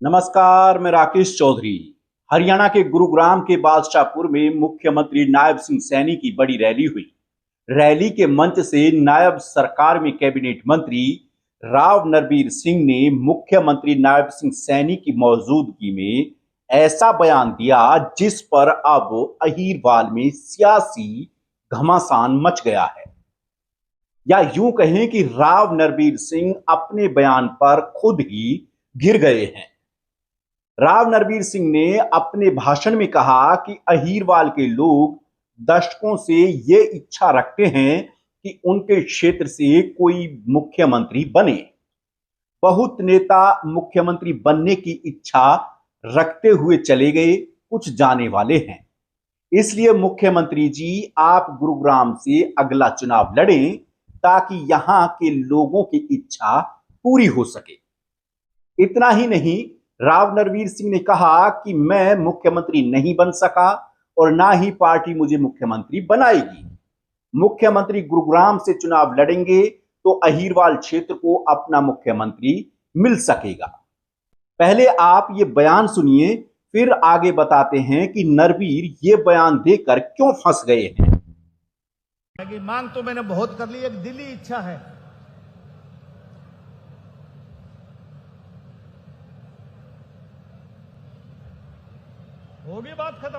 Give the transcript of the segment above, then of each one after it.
नमस्कार, मैं राकेश चौधरी। हरियाणा के गुरुग्राम के बादशाहपुर में मुख्यमंत्री नायब सिंह सैनी की बड़ी रैली हुई। रैली के मंच से नायब सरकार में कैबिनेट मंत्री राव नरबीर सिंह ने मुख्यमंत्री नायब सिंह सैनी की मौजूदगी में ऐसा बयान दिया जिस पर अब अहीरवाल में सियासी घमासान मच गया है, या यूं कहें कि राव नरबीर सिंह अपने बयान पर खुद ही घिर गए हैं। राव नरबीर सिंह ने अपने भाषण में कहा कि अहीरवाल के लोग दशकों से ये इच्छा रखते हैं कि उनके क्षेत्र से कोई मुख्यमंत्री बने। बहुत नेता मुख्यमंत्री बनने की इच्छा रखते हुए चले गए, कुछ जाने वाले हैं। इसलिए मुख्यमंत्री जी, आप गुरुग्राम से अगला चुनाव लड़ें ताकि यहां के लोगों की इच्छा पूरी हो सके। इतना ही नहीं, राव नरबीर सिंह ने कहा कि मैं मुख्यमंत्री नहीं बन सका और ना ही पार्टी मुझे मुख्यमंत्री बनाएगी। मुख्यमंत्री गुरुग्राम से चुनाव लड़ेंगे तो अहीरवाल क्षेत्र को अपना मुख्यमंत्री मिल सकेगा। पहले आप ये बयान सुनिए, फिर आगे बताते हैं कि नरबीर ये बयान देकर क्यों फंस गए हैं। मांग तो मैंने बहुत कर ली, एक दिली इच्छा है। होगी बात खत्म।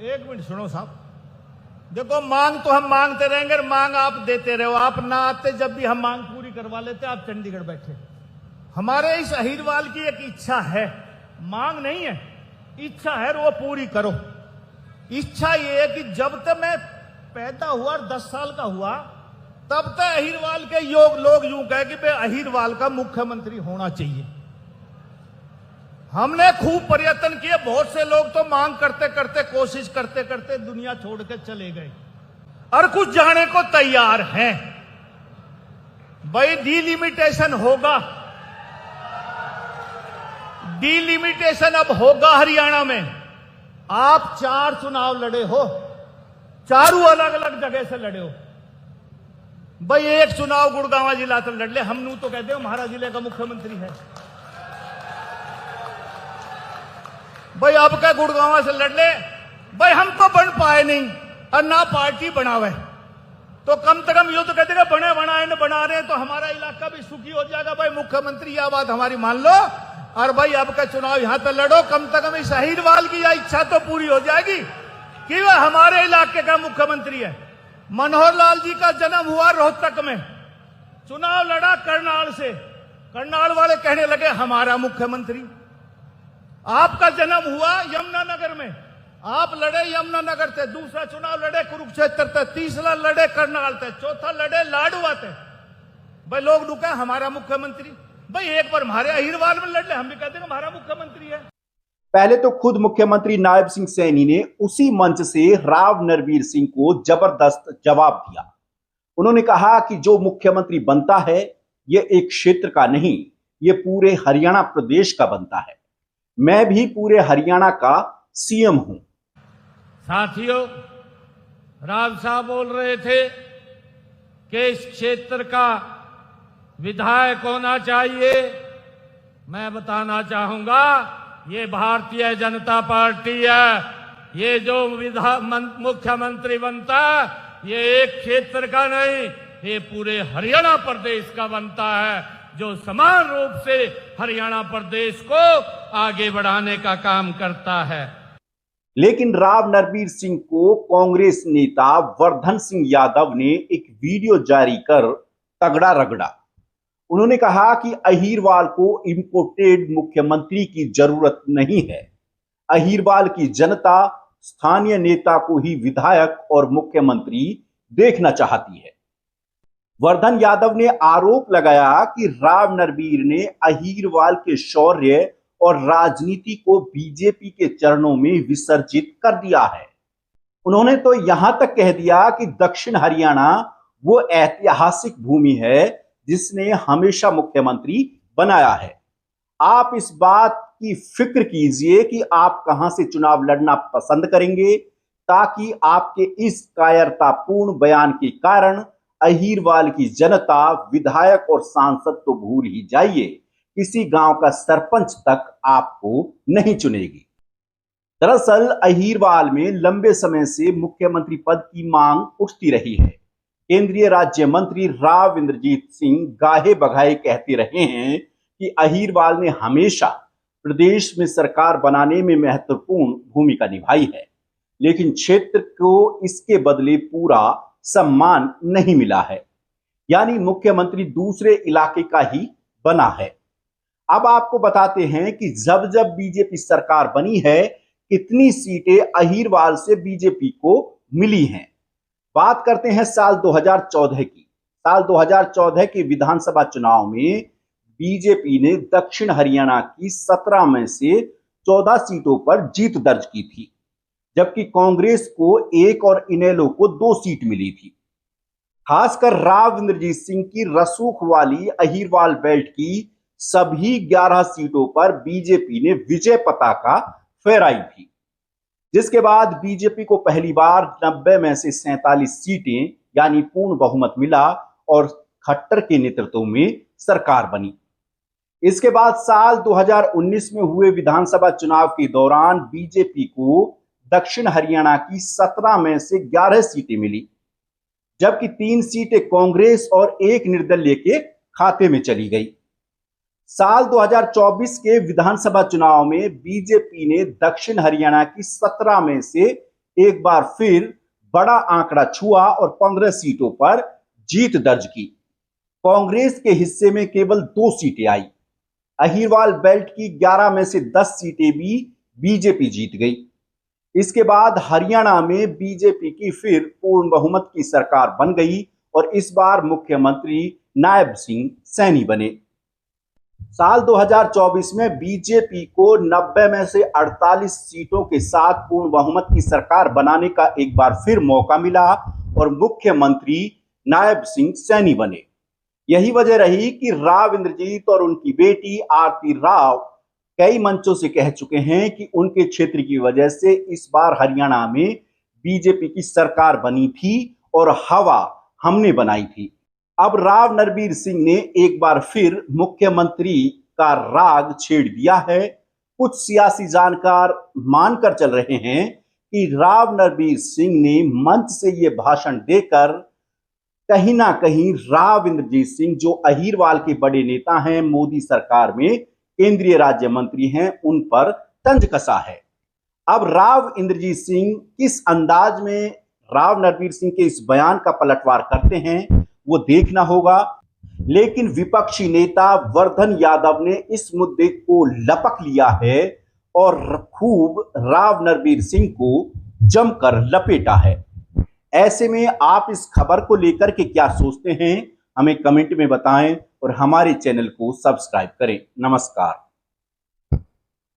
एक मिनट सुनो साहब, देखो मांग तो हम मांगते रहेंगे, मांग आप देते रहो। आप ना आते, जब भी हम मांग पूरी करवा लेते, आप चंडीगढ़ बैठे। हमारे इस अहीरवाल की एक इच्छा है, मांग नहीं है, इच्छा है, वो पूरी करो। इच्छा ये है कि जब तक मैं पैदा हुआ 10 साल का हुआ, तब तक अहीरवाल के लोग यूं कहे कि अहीरवाल का मुख्यमंत्री होना चाहिए। हमने खूब प्रयत्न किए, बहुत से लोग तो मांग करते करते, कोशिश करते करते दुनिया छोड़ के चले गए और कुछ जाने को तैयार हैं। भाई डिलिमिटेशन होगा, डिलिमिटेशन अब होगा हरियाणा में। आप 4 चुनाव लड़े हो, चारों अलग अलग जगह से लड़े हो। भाई एक चुनाव गुड़गांव जिला से लड़ ले, हम नू तो कहते हो हमारा जिले का मुख्यमंत्री है। भाई अब क्या गुड़गांव से लड़ ले, भाई हम तो बन पाए नहीं और ना पार्टी बनावे, तो कम से कम ये तो कहते हैं बने बनाए न बना रहे हैं तो हमारा इलाका भी सुखी हो जाएगा। भाई मुख्यमंत्री, यह बात हमारी मान लो, और भाई अब का चुनाव यहां पर लड़ो, कम से कम इस अहीरवाल की यह इच्छा तो पूरी हो जाएगी कि वह हमारे इलाके का मुख्यमंत्री है। मनोहर लाल जी का जन्म हुआ रोहतक में, चुनाव लड़ा करनाल से, करनाल वाले कहने लगे हमारा मुख्यमंत्री। आपका जन्म हुआ यमुनानगर में, आप लड़े यमुनानगर से, दूसरा चुनाव लड़े कुरुक्षेत्र से, तीसरा लड़े करनाल से, चौथा लड़े लाडवा से। भाई लोग रुका हमारा मुख्यमंत्री। भाई एक बार हमारे अहीरवाल में लड़ ले, हम भी कहते हैं हमारा मुख्यमंत्री है। पहले तो खुद मुख्यमंत्री नायब सिंह सैनी ने उसी मंच से राव नरबीर सिंह को जबरदस्त जवाब दिया। उन्होंने कहा कि जो मुख्यमंत्री बनता है ये एक क्षेत्र का नहीं, ये पूरे हरियाणा प्रदेश का बनता है। मैं भी पूरे हरियाणा का सीएम हूं। साथियों, राव साहब बोल रहे थे कि इस क्षेत्र का विधायक होना चाहिए। मैं बताना चाहूंगा, ये भारतीय जनता पार्टी है। ये जो मुख्यमंत्री बनता है, ये एक क्षेत्र का नहीं, ये पूरे हरियाणा प्रदेश का बनता है, जो समान रूप से हरियाणा प्रदेश को आगे बढ़ाने का काम करता है। लेकिन राव नरबीर सिंह को कांग्रेस नेता वर्धन सिंह यादव ने एक वीडियो जारी कर तगड़ा रगड़ा। उन्होंने कहा कि अहीरवाल को इंपोर्टेड मुख्यमंत्री की जरूरत नहीं है। अहीरवाल की जनता स्थानीय नेता को ही विधायक और मुख्यमंत्री देखना चाहती है। वर्धन यादव ने आरोप लगाया कि राव नरबीर ने अहीरवाल के शौर्य और राजनीति को बीजेपी के चरणों में विसर्जित कर दिया है। उन्होंने तो यहां तक कह दिया कि दक्षिण हरियाणा वो ऐतिहासिक भूमि है जिसने हमेशा मुख्यमंत्री बनाया है। आप इस बात की फिक्र कीजिए कि आप कहां से चुनाव लड़ना पसंद करेंगे, ताकि आपके इस कायरतापूर्ण बयान के कारण अहीरवाल की जनता, विधायक और सांसद तो भूल ही जाइए, किसी गांव का सरपंच तक आपको नहीं चुनेगी। दरअसल अहीरवाल में लंबे समय से मुख्यमंत्री पद की मांग उठती रही है। केंद्रीय राज्य मंत्री राव इंद्रजीत सिंह गाहे बगाहे कहते रहे हैं कि अहीरवाल ने हमेशा प्रदेश में सरकार बनाने में महत्वपूर्ण भूमिका निभाई है, लेकिन क्षेत्र को इसके बदले पूरा सम्मान नहीं मिला है, यानी मुख्यमंत्री दूसरे इलाके का ही बना है। अब आपको बताते हैं कि जब जब बीजेपी सरकार बनी है, कितनी सीटें अहीरवाल से बीजेपी को मिली हैं। बात करते हैं साल 2014 की। साल 2014 के विधानसभा चुनाव में बीजेपी ने दक्षिण हरियाणा की 17 में से 14 सीटों पर जीत दर्ज की थी, जबकि कांग्रेस को 1 और इनेलो को 2 सीट मिली थी। खासकर राव इंद्रजीत सिंह की रसूख वाली अहीरवाल बेल्ट की सभी 11 सीटों पर बीजेपी ने विजय पताका फहराई थी, जिसके बाद बीजेपी को पहली बार 90 में से 47 सीटें यानी पूर्ण बहुमत मिला और खट्टर के नेतृत्व में सरकार बनी। इसके बाद साल 2019 में हुए विधानसभा चुनाव के दौरान बीजेपी को दक्षिण हरियाणा की 17 में से 11 सीटें मिली, जबकि 3 सीटें कांग्रेस और 1 निर्दलीय के खाते में चली गई। साल 2024 के विधानसभा चुनाव में बीजेपी ने दक्षिण हरियाणा की 17 में से एक बार फिर बड़ा आंकड़ा छुआ और 15 सीटों पर जीत दर्ज की। कांग्रेस के हिस्से में केवल 2 सीटें आई। अहीरवाल बेल्ट की 11 में से 10 सीटें भी बीजेपी जीत गई। इसके बाद हरियाणा में बीजेपी की फिर पूर्ण बहुमत की सरकार बन गई और इस बार मुख्यमंत्री नायब सिंह सैनी बने। साल 2024 में बीजेपी को 90 में से 48 सीटों के साथ पूर्ण बहुमत की सरकार बनाने का एक बार फिर मौका मिला और मुख्यमंत्री नायब सिंह सैनी बने। यही वजह रही कि राव इंद्रजीत और उनकी बेटी आरती राव कई मंचों से कह चुके हैं कि उनके क्षेत्र की वजह से इस बार हरियाणा में बीजेपी की सरकार बनी थी और हवा हमने बनाई थी। अब राव नरबीर सिंह ने एक बार फिर मुख्यमंत्री का राग छेड़ दिया है। कुछ सियासी जानकार मानकर चल रहे हैं कि राव नरबीर सिंह ने मंच से यह भाषण देकर कहीं ना कहीं राव इंद्रजीत सिंह, जो अहीरवाल के बड़े नेता हैं, मोदी सरकार में केंद्रीय राज्य मंत्री हैं, उन पर तंज कसा है। अब राव इंद्रजीत सिंह किस अंदाज में राव नरबीर सिंह के इस बयान का पलटवार करते हैं वो देखना होगा, लेकिन विपक्षी नेता वर्धन यादव ने इस मुद्दे को लपक लिया है और खूब राव नरबीर सिंह को जमकर लपेटा है। ऐसे में आप इस खबर को लेकर के क्या सोचते हैं, हमें कमेंट में बताएं और हमारे चैनल को सब्सक्राइब करें। नमस्कार।